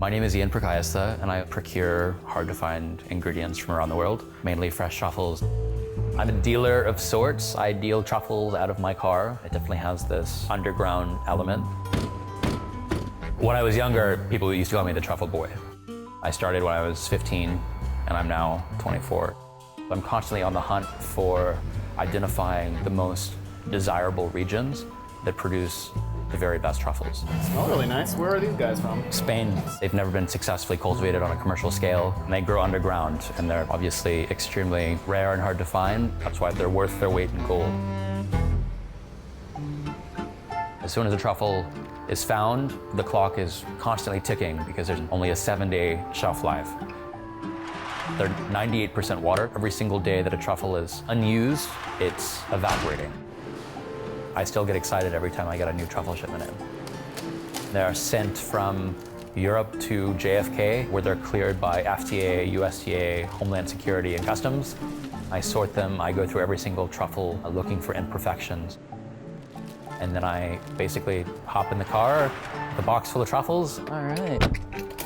My name is Ian Prakayastha, and I procure hard-to-find ingredients from around the world, mainly fresh truffles. I'm a dealer of sorts. I deal truffles out of my car. It definitely has this underground element. When I was younger, people used to call me the truffle boy. I started when I was 15, and I'm now 24. I'm constantly on the hunt for identifying the most desirable regions that produce the very best truffles. They smell really nice. Where are these guys from? Spain. They've never been successfully cultivated on a commercial scale, and they grow underground, and they're obviously extremely rare and hard to find. That's why they're worth their weight in gold. As soon as a truffle is found, the clock is constantly ticking because there's only a 7-day shelf life. They're 98% water. Every single day that a truffle is unused, it's evaporating. I still get excited every time I get a new truffle shipment in. They're sent from Europe to JFK, where they're cleared by FDA, USDA, Homeland Security, and Customs. I sort them. I go through every single truffle looking for imperfections. And then I basically hop in the car, the box full of truffles. All right.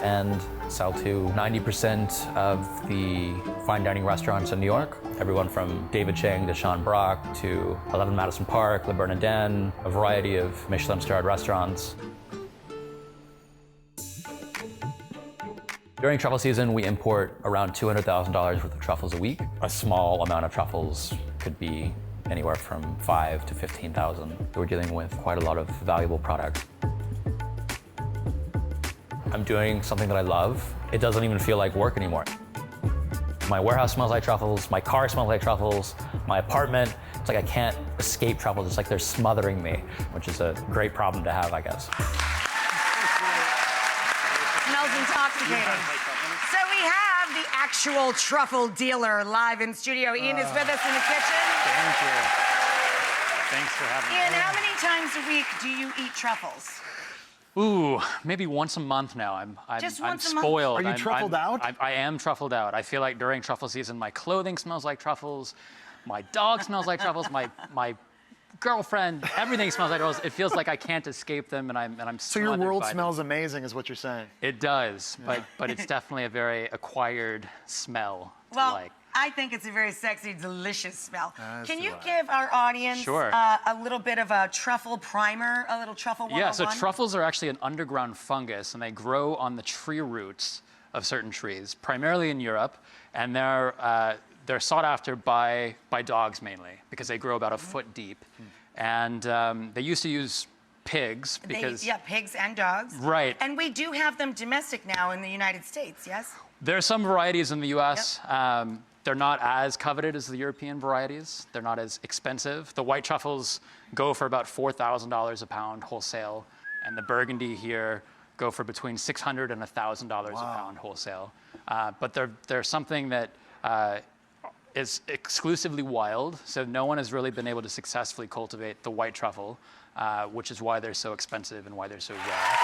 And sell to 90% of the fine dining restaurants in New York. Everyone from David Chang to Sean Brock to 11 Madison Park, Le Bernardin, a variety of Michelin-starred restaurants. During truffle season, we import around $200,000 worth of truffles a week. A small amount of truffles could be anywhere from $5,000 to $15,000. We're dealing with quite a lot of valuable products. I'm doing something that I love. It doesn't even feel like work anymore. My warehouse smells like truffles, my car smells like truffles, my apartment, it's like I can't escape truffles. It's like they're smothering me, which is a great problem to have, I guess. Smells intoxicating. So we have the actual truffle dealer live in studio. Ian is with us in the kitchen. Thank you. Thanks for having me. Ian, how many times a week do you eat truffles? Ooh, maybe once a month now. I'm spoiled. Are you truffled out? I am truffled out. I feel like during truffle season, my clothing smells like truffles, my dog smells like truffles, my girlfriend, everything smells like truffles. It feels like I can't escape them, and I'm So your world by smells amazing, is what you're saying. It does, but it's definitely a very acquired smell to Well, like. I think it's a very sexy, delicious smell. Can you give our audience Sure. a little bit of a truffle primer, a little truffle 101? Yeah, so truffles are actually an underground fungus, and they grow on the tree roots of certain trees, primarily in Europe, and they're sought after by dogs mainly because they grow about a foot deep, and they used to use pigs because pigs and dogs. Right. And we do have them domestic now in the United States. Yes. There are some varieties in the U.S. Yep. They're not as coveted as the European varieties. They're not as expensive. The white truffles go for about $4,000 a pound wholesale, and the burgundy here go for between $600 and $1,000 a pound wholesale. But they're something that is exclusively wild, so no one has really been able to successfully cultivate the white truffle, which is why they're so expensive and why they're so rare.